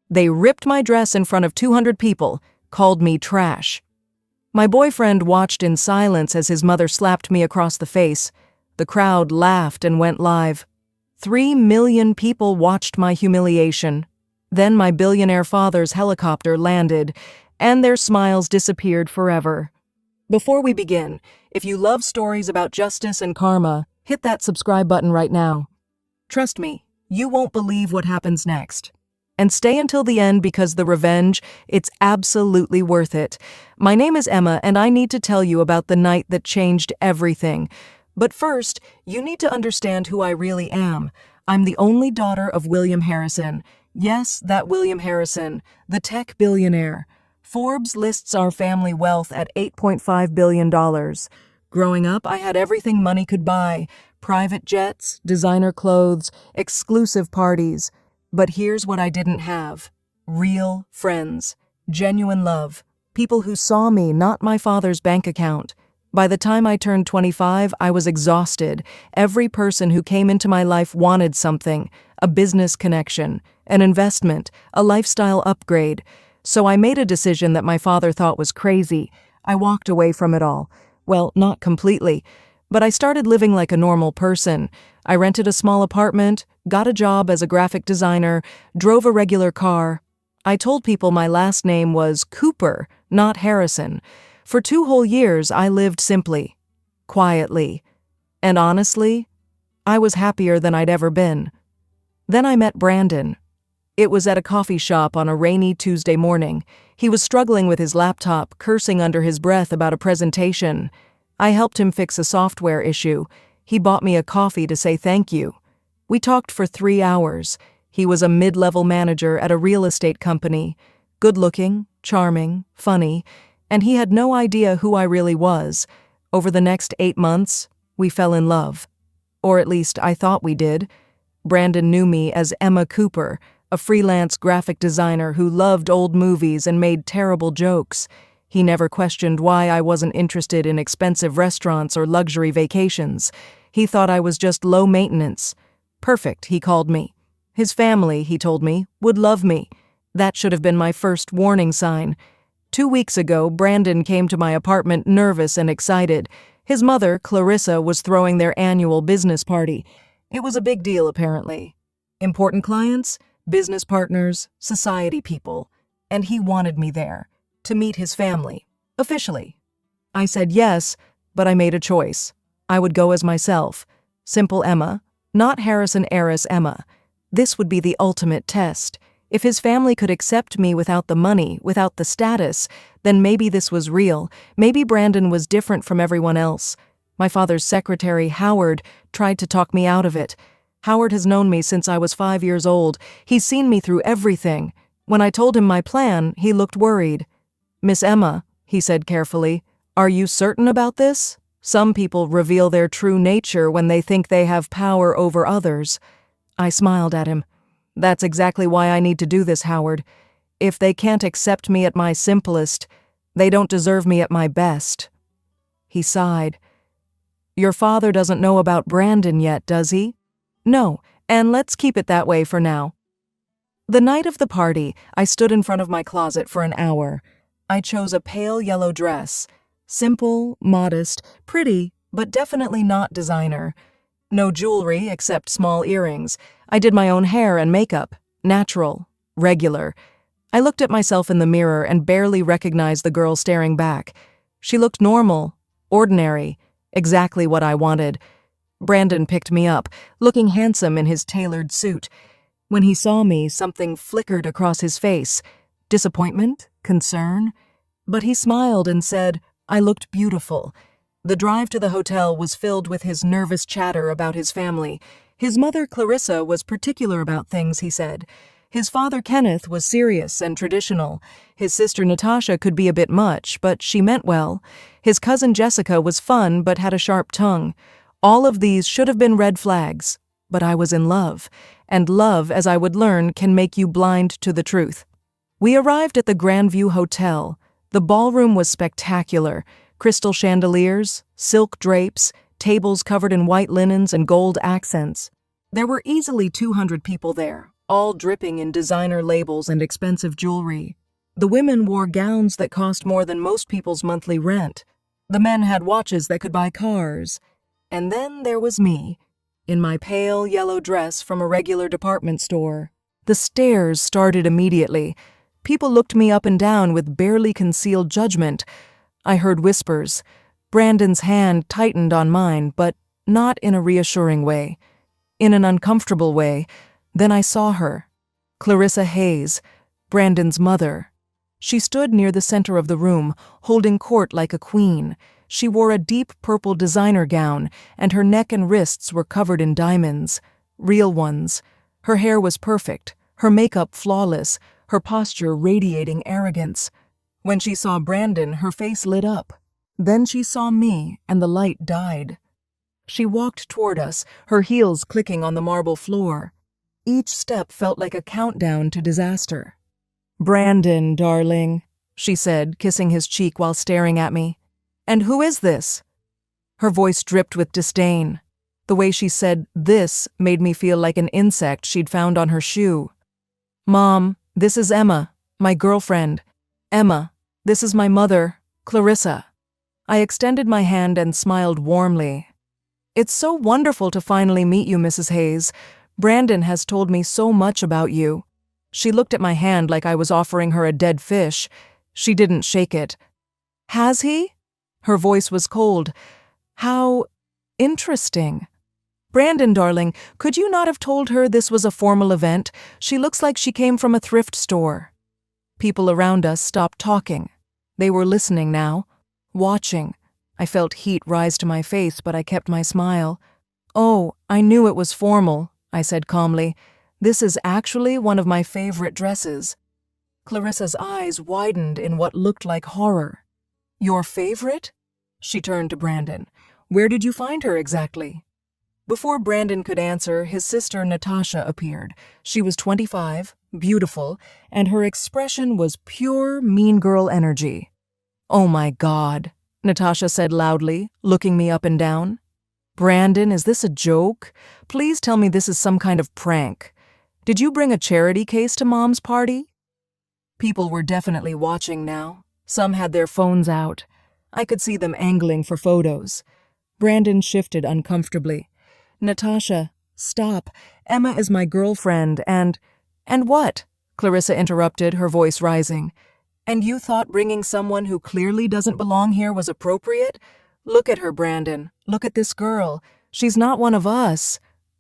They ripped my dress in front of 200 people, called me trash. My boyfriend watched in silence as his mother slapped me across the face. The crowd laughed and went live. 3 million people watched my humiliation. Then my billionaire father's helicopter landed, and their smiles disappeared forever. Before we begin, if you love stories about justice and karma, hit that subscribe button right now. Trust me, you won't believe what happens next. And stay until the end because the revenge, it's absolutely worth it. My name is Emma, and I need to tell you about the night that changed everything. But first, you need to understand who I really am. I'm the only daughter of William Harrison. Yes, that William Harrison, the tech billionaire. Forbes lists our family wealth at $8.5 billion. Growing up, I had everything money could buy: private jets, designer clothes, exclusive parties. But here's what I didn't have: real friends, genuine love, people who saw me, not my father's bank account. By the time I turned 25, I was exhausted. Every person who came into my life wanted something: a business connection, an investment, a lifestyle upgrade. So I made a decision that my father thought was crazy. I walked away from it all. Well, not completely, but I started living like a normal person. I rented a small apartment, got a job as a graphic designer, drove a regular car. I told people my last name was Cooper, not Harrison. For 2 whole years, I lived simply, quietly, and honestly, I was happier than I'd ever been. Then I met Brandon. It was at a coffee shop on a rainy Tuesday morning. He was struggling with his laptop, cursing under his breath about a presentation. I helped him fix a software issue. He bought me a coffee to say thank you. We talked for 3 hours. He was a mid-level manager at a real estate company. Good-looking, charming, funny, and he had no idea who I really was. Over the next 8 months, we fell in love. Or at least I thought we did. Brandon knew me as Emma Cooper, a freelance graphic designer who loved old movies and made terrible jokes. He never questioned why I wasn't interested in expensive restaurants or luxury vacations. He thought I was just low maintenance. Perfect, he called me. His family, he told me, would love me. That should have been my first warning sign. 2 weeks ago, Brandon came to my apartment nervous and excited. His mother, Clarissa, was throwing their annual business party. It was a big deal, apparently. Important clients, business partners, society people. And he wanted me there, to meet his family, officially. I said yes, but I made a choice. I would go as myself. Simple Emma, not Harrison heiress Emma. This would be the ultimate test. If his family could accept me without the money, without the status, then maybe this was real. Maybe Brandon was different from everyone else. My father's secretary, Howard, tried to talk me out of it. Howard has known me since I was 5 years old. He's seen me through everything. When I told him my plan, he looked worried. "Miss Emma," he said carefully, "are you certain about this? Some people reveal their true nature when they think they have power over others." I smiled at him. "That's exactly why I need to do this, Howard. If they can't accept me at my simplest, they don't deserve me at my best." He sighed. "Your father doesn't know about Brandon yet, does he?" "No, and let's keep it that way for now." The night of the party, I stood in front of my closet for an hour. I chose a pale yellow dress. Simple, modest, pretty, but definitely not designer. No jewelry except small earrings. I did my own hair and makeup. Natural. Regular. I looked at myself in the mirror and barely recognized the girl staring back. She looked normal, ordinary, exactly what I wanted. Brandon picked me up, looking handsome in his tailored suit. When he saw me, something flickered across his face. Disappointment? Concern? But he smiled and said, I looked beautiful. The drive to the hotel was filled with his nervous chatter about his family. His mother, Clarissa, was particular about things, he said. His father, Kenneth, was serious and traditional. His sister, Natasha, could be a bit much, but she meant well. His cousin, Jessica, was fun but had a sharp tongue. All of these should have been red flags, but I was in love, and love, as I would learn, can make you blind to the truth. We arrived at the Grandview Hotel. The ballroom was spectacular. Crystal chandeliers, silk drapes, tables covered in white linens and gold accents. There were easily 200 people there, all dripping in designer labels and expensive jewelry. The women wore gowns that cost more than most people's monthly rent. The men had watches that could buy cars. And then there was me, in my pale yellow dress from a regular department store. The stares started immediately. People looked me up and down with barely concealed judgment. I heard whispers. Brandon's hand tightened on mine, but not in a reassuring way. In an uncomfortable way. Then I saw her. Clarissa Hayes, Brandon's mother. She stood near the center of the room, holding court like a queen. She wore a deep purple designer gown, and her neck and wrists were covered in diamonds. Real ones. Her hair was perfect, her makeup flawless, her posture radiating arrogance. When she saw Brandon, her face lit up. Then she saw me, and the light died. She walked toward us, her heels clicking on the marble floor. Each step felt like a countdown to disaster. "Brandon, darling," she said, kissing his cheek while staring at me. "And who is this?" Her voice dripped with disdain. The way she said "this" made me feel like an insect she'd found on her shoe. "Mom, this is Emma, my girlfriend. Emma, this is my mother, Clarissa." I extended my hand and smiled warmly. "It's so wonderful to finally meet you, Mrs. Hayes. Brandon has told me so much about you." She looked at my hand like I was offering her a dead fish. She didn't shake it. "Has he?" Her voice was cold. "How interesting." "Brandon, darling, could you not have told her this was a formal event? She looks like she came from a thrift store." People around us stopped talking. They were listening now, watching. I felt heat rise to my face, but I kept my smile. "Oh, I knew it was formal," I said calmly. "This is actually one of my favorite dresses." Clarissa's eyes widened in what looked like horror. "Your favorite?" She turned to Brandon. "Where did you find her exactly?" Before Brandon could answer, his sister Natasha appeared. She was 25, beautiful, and her expression was pure mean girl energy. "Oh my God," Natasha said loudly, looking me up and down. "Brandon, is this a joke? Please tell me this is some kind of prank. Did you bring a charity case to Mom's party?" People were definitely watching now. Some had their phones out. I could see them angling for photos. Brandon shifted uncomfortably. "Natasha, stop. Emma is my girlfriend, and what?" Clarissa interrupted, her voice rising. "And you thought bringing someone who clearly doesn't belong here was appropriate? Look at her, Brandon. Look at this girl. She's not one of us."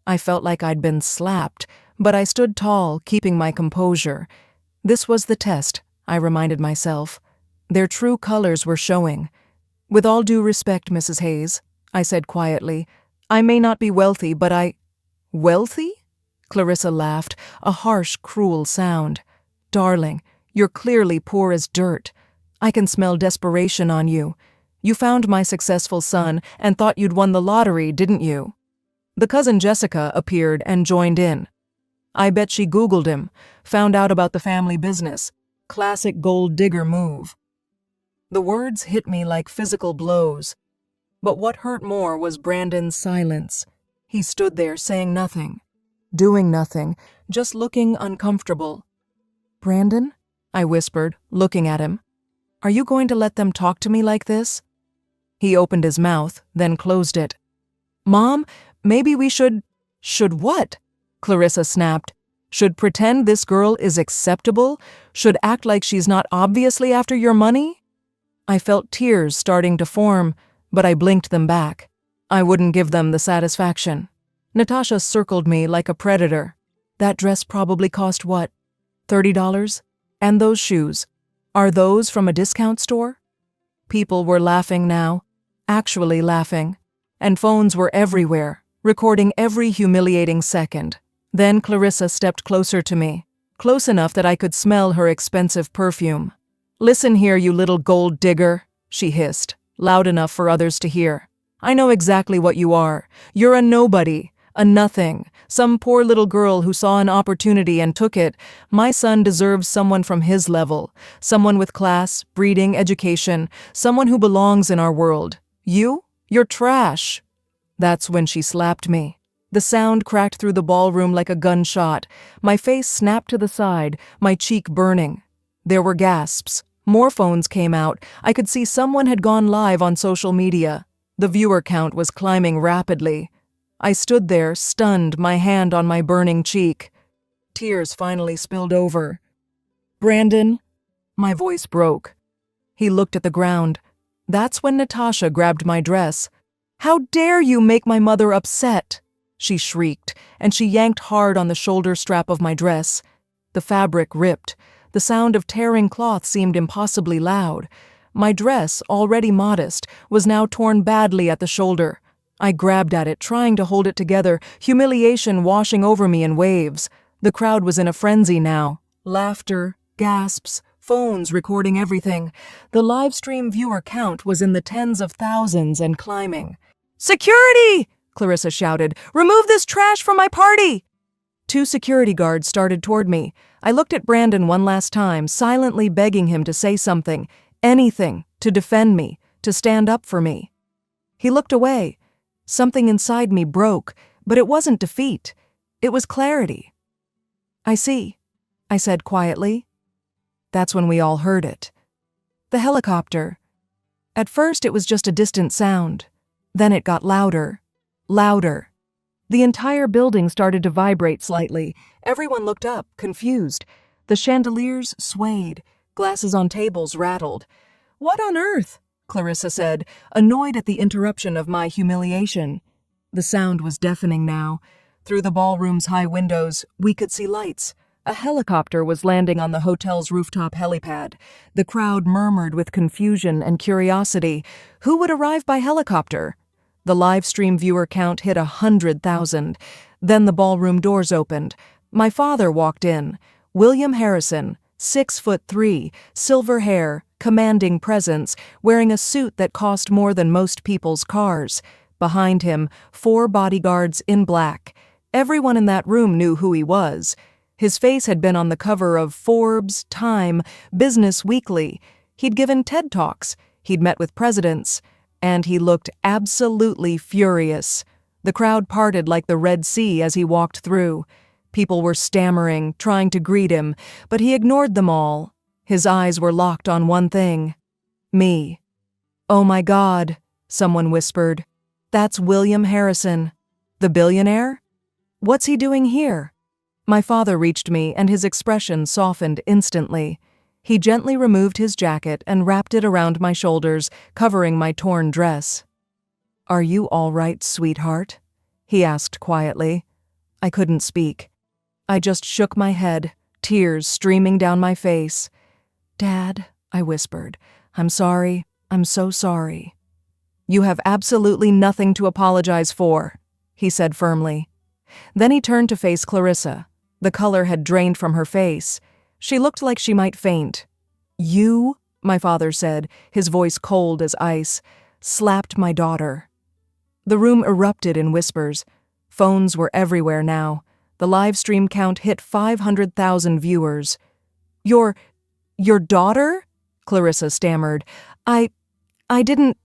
I felt like I'd been slapped, but I stood tall, keeping my composure. This was the test, I reminded myself. Their true colors were showing. "With all due respect, Mrs. Hayes," I said quietly, "I may not be wealthy, but I—" "Wealthy?" Clarissa laughed, a harsh, cruel sound. "Darling, you're clearly poor as dirt. I can smell desperation on you. You found my successful son and thought you'd won the lottery, didn't you?" The cousin Jessica appeared and joined in. "I bet she Googled him, found out about the family business. Classic gold digger move." The words hit me like physical blows. But what hurt more was Brandon's silence. He stood there saying nothing, doing nothing, just looking uncomfortable. "Brandon?" I whispered, looking at him. "Are you going to let them talk to me like this?" He opened his mouth, then closed it. "Mom, maybe we should—" "Should what?" Clarissa snapped. "Should pretend this girl is acceptable? Should act like she's not obviously after your money?" I felt tears starting to form, but I blinked them back. I wouldn't give them the satisfaction. Natasha circled me like a predator. "That dress probably cost what? $30? And those shoes. Are those from a discount store?" People were laughing now, actually laughing, and phones were everywhere, recording every humiliating second. Then Clarissa stepped closer to me, close enough that I could smell her expensive perfume. "Listen here, you little gold digger," she hissed, loud enough for others to hear. "I know exactly what you are. You're a nobody, a nothing, some poor little girl who saw an opportunity and took it. My son deserves someone from his level, someone with class, breeding, education, someone who belongs in our world. You're trash." That's when she slapped me. The sound cracked through the ballroom like a gunshot. My face snapped to the side, my cheek burning. There were gasps. More phones came out. I could see someone had gone live on social media. The viewer count was climbing rapidly. I stood there, stunned, my hand on my burning cheek. Tears finally spilled over. "Brandon?" My voice broke. He looked at the ground. That's when Natasha grabbed my dress. "How dare you make my mother upset?" she shrieked, and she yanked hard on the shoulder strap of my dress. The fabric ripped. The sound of tearing cloth seemed impossibly loud. My dress, already modest, was now torn badly at the shoulder. I grabbed at it, trying to hold it together, humiliation washing over me in waves. The crowd was in a frenzy now. Laughter, gasps, phones recording everything. The live stream viewer count was in the tens of thousands and climbing. "Security!" Clarissa shouted. "Remove this trash from my party!" 2 security guards started toward me. I looked at Brandon one last time, silently begging him to say something, anything, to defend me, to stand up for me. He looked away. Something inside me broke, but it wasn't defeat. It was clarity. "I see," I said quietly. That's when we all heard it. The helicopter. At first it was just a distant sound. Then it got louder. Louder. The entire building started to vibrate slightly. Everyone looked up, confused. The chandeliers swayed. Glasses on tables rattled. "What on earth?" Clarissa said, annoyed at the interruption of my humiliation. The sound was deafening now. Through the ballroom's high windows, we could see lights. A helicopter was landing on the hotel's rooftop helipad. The crowd murmured with confusion and curiosity. Who would arrive by helicopter? The live stream viewer count hit 100,000. Then the ballroom doors opened. My father walked in. William Harrison, 6'3", silver hair, commanding presence, wearing a suit that cost more than most people's cars. Behind him, 4 bodyguards in black. Everyone in that room knew who he was. His face had been on the cover of Forbes, Time, Business Weekly. He'd given TED Talks. He'd met with presidents. And he looked absolutely furious. The crowd parted like the Red Sea as he walked through. People were stammering, trying to greet him, but he ignored them all. His eyes were locked on one thing. Me. "Oh my God," someone whispered. "That's William Harrison. The billionaire? What's he doing here?" My father reached me, and his expression softened instantly. He gently removed his jacket and wrapped it around my shoulders, covering my torn dress. "Are you all right, sweetheart?" he asked quietly. I couldn't speak. I just shook my head, tears streaming down my face. "Dad," I whispered, "I'm sorry. I'm so sorry." "You have absolutely nothing to apologize for," he said firmly. Then he turned to face Clarissa. The color had drained from her face. She looked like she might faint. "You," my father said, his voice cold as ice, "slapped my daughter." The room erupted in whispers. Phones were everywhere now. The live stream count hit 500,000 viewers. Your daughter?" Clarissa stammered. I didn't...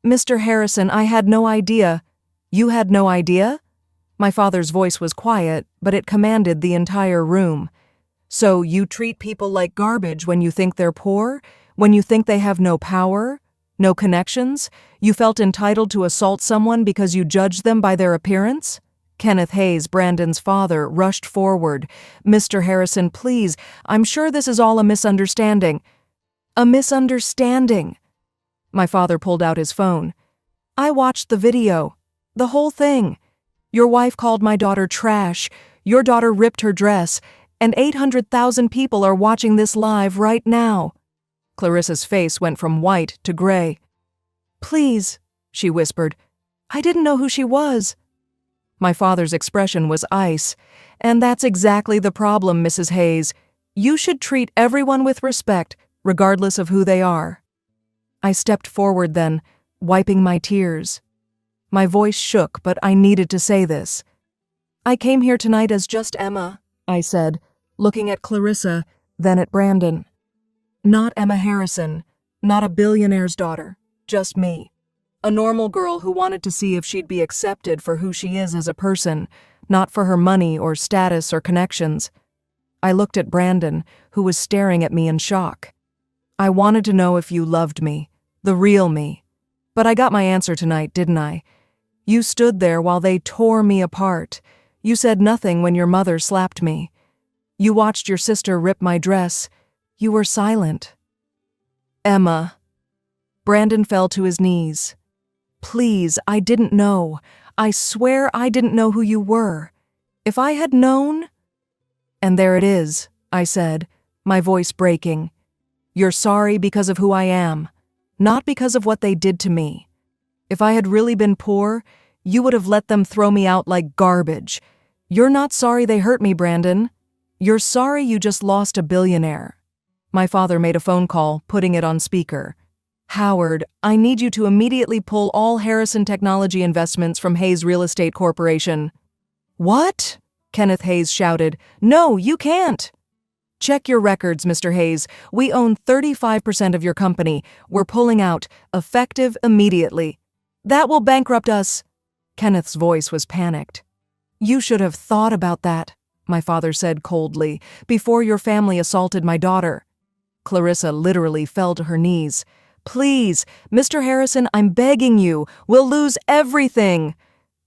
Mr. Harrison, I had no idea." "You had no idea?" My father's voice was quiet, but it commanded the entire room. "So you treat people like garbage when you think they're poor? When you think they have no power? No connections? You felt entitled to assault someone because you judged them by their appearance?" Kenneth Hayes, Brandon's father, rushed forward. "Mr. Harrison, please, I'm sure this is all a misunderstanding." "A misunderstanding?" My father pulled out his phone. "I watched the video. The whole thing. Your wife called my daughter trash. Your daughter ripped her dress. And 800,000 people are watching this live right now." Clarissa's face went from white to gray. "Please," she whispered. "I didn't know who she was." My father's expression was ice. "And that's exactly the problem, Mrs. Hayes. You should treat everyone with respect, regardless of who they are." I stepped forward then, wiping my tears. My voice shook, but I needed to say this. "I came here tonight as just Emma," I said, looking at Clarissa, then at Brandon. "Not Emma Harrison, not a billionaire's daughter, just me. A normal girl who wanted to see if she'd be accepted for who she is as a person, not for her money or status or connections. I looked at Brandon, who was staring at me in shock. I wanted to know if you loved me, the real me. But I got my answer tonight, didn't I? You stood there while they tore me apart. You said nothing when your mother slapped me. You watched your sister rip my dress. You were silent. Emma. Brandon fell to his knees. Please, I didn't know. I swear I didn't know who you were. If I had known... And there it is, I said, my voice breaking. You're sorry because of who I am, not because of what they did to me. If I had really been poor, you would have let them throw me out like garbage. You're not sorry they hurt me, Brandon. You're sorry you just lost a billionaire. My father made a phone call, putting it on speaker. Howard, I need you to immediately pull all Harrison Technology investments from Hayes Real Estate Corporation. What? Kenneth Hayes shouted. No, you can't. Check your records, Mr. Hayes. We own 35% of your company. We're pulling out, effective immediately. That will bankrupt us. Kenneth's voice was panicked. You should have thought about that, my father said coldly, before your family assaulted my daughter. Clarissa literally fell to her knees. Please, Mr. Harrison, I'm begging you. We'll lose everything.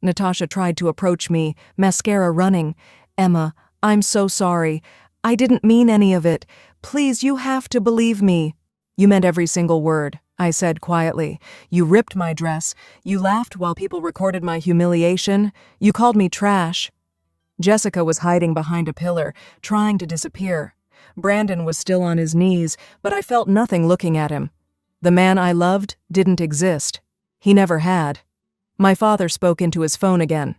Natasha tried to approach me, mascara running. Emma, I'm so sorry. I didn't mean any of it. Please, you have to believe me. You meant every single word, I said quietly. You ripped my dress. You laughed while people recorded my humiliation. You called me trash. Jessica was hiding behind a pillar, trying to disappear. Brandon was still on his knees, but I felt nothing looking at him. The man I loved didn't exist. He never had. My father spoke into his phone again.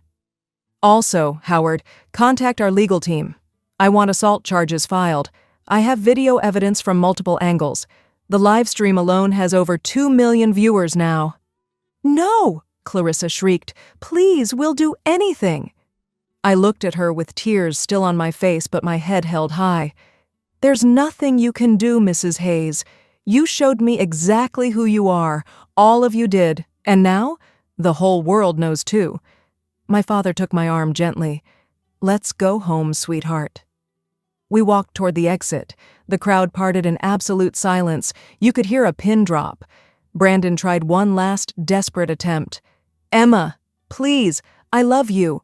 Also, Howard, contact our legal team. I want assault charges filed. I have video evidence from multiple angles. The live stream alone has over 2 million viewers now. No, Clarissa shrieked. Please, we'll do anything. I looked at her with tears still on my face, but my head held high. There's nothing you can do, Mrs. Hayes. You showed me exactly who you are. All of you did. And now, the whole world knows too. My father took my arm gently. Let's go home, sweetheart. We walked toward the exit. The crowd parted in absolute silence. You could hear a pin drop. Brandon tried one last desperate attempt. Emma, please, I love you.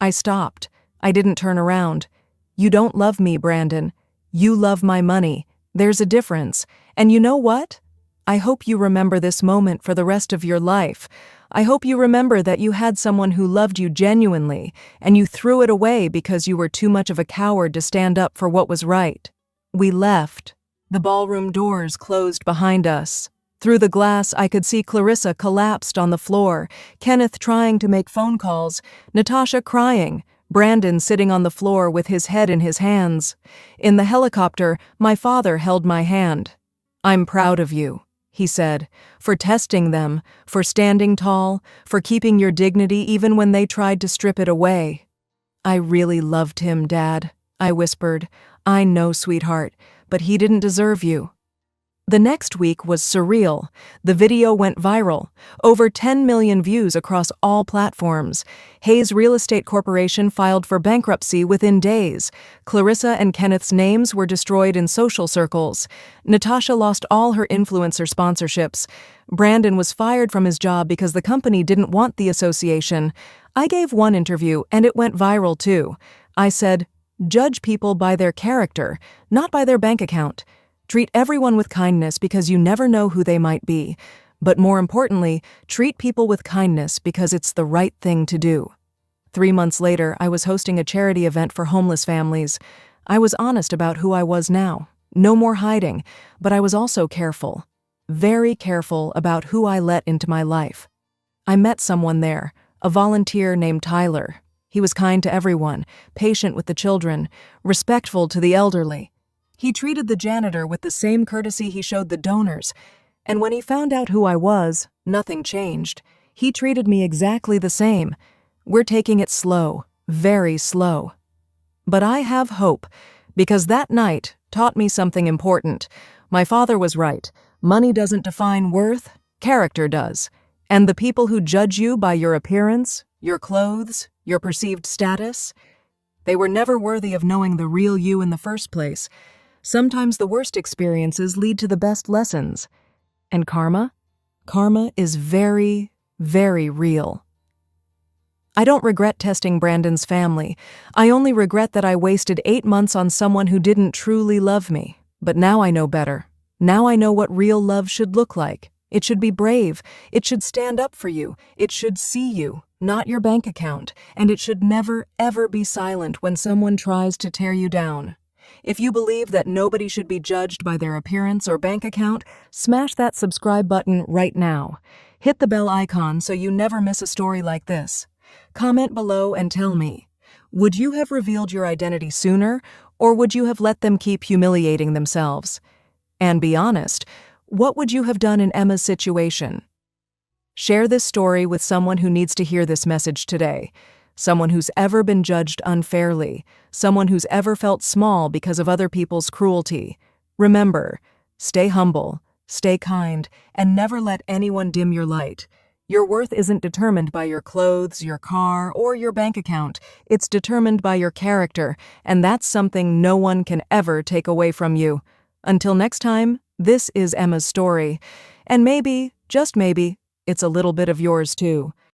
I stopped. I didn't turn around. You don't love me, Brandon. You love my money. There's a difference. And you know what? I hope you remember this moment for the rest of your life. I hope you remember that you had someone who loved you genuinely, and you threw it away because you were too much of a coward to stand up for what was right. We left. The ballroom doors closed behind us. Through the glass, I could see Clarissa collapsed on the floor, Kenneth trying to make phone calls, Natasha crying, Brandon sitting on the floor with his head in his hands. In the helicopter, my father held my hand. I'm proud of you, he said, for testing them, for standing tall, for keeping your dignity even when they tried to strip it away. I really loved him, Dad, I whispered. I know, sweetheart, but he didn't deserve you. The next week was surreal. The video went viral. Over 10 million views across all platforms. Hayes Real Estate Corporation filed for bankruptcy within days. Clarissa and Kenneth's names were destroyed in social circles. Natasha lost all her influencer sponsorships. Brandon was fired from his job because the company didn't want the association. I gave one interview, and it went viral too. I said, judge people by their character, not by their bank account. Treat everyone with kindness because you never know who they might be. But more importantly, treat people with kindness because it's the right thing to do. 3 months later, I was hosting a charity event for homeless families. I was honest about who I was now. No more hiding, but I was also careful. Very careful about who I let into my life. I met someone there, a volunteer named Tyler. He was kind to everyone, patient with the children, respectful to the elderly. He treated the janitor with the same courtesy he showed the donors, and when he found out who I was, nothing changed. He treated me exactly the same. We're taking it slow, very slow. But I have hope, because that night taught me something important. My father was right. Money doesn't define worth, character does. And the people who judge you by your appearance, your clothes, your perceived status, they were never worthy of knowing the real you in the first place. Sometimes the worst experiences lead to the best lessons. And karma? Karma is very, very real. I don't regret testing Brandon's family. I only regret that I wasted 8 months on someone who didn't truly love me. But now I know better. Now I know what real love should look like. It should be brave. It should stand up for you. It should see you, not your bank account. And it should never, ever be silent when someone tries to tear you down. If you believe that nobody should be judged by their appearance or bank account, smash that subscribe button right now. Hit the bell icon so you never miss a story like this. Comment below and tell me, would you have revealed your identity sooner, or would you have let them keep humiliating themselves? And be honest, what would you have done in Emma's situation? Share this story with someone who needs to hear this message today. Someone who's ever been judged unfairly. Someone who's ever felt small because of other people's cruelty. Remember, stay humble, stay kind, and never let anyone dim your light. Your worth isn't determined by your clothes, your car, or your bank account. It's determined by your character, and that's something no one can ever take away from you. Until next time, this is Emma's story. And maybe, just maybe, it's a little bit of yours too.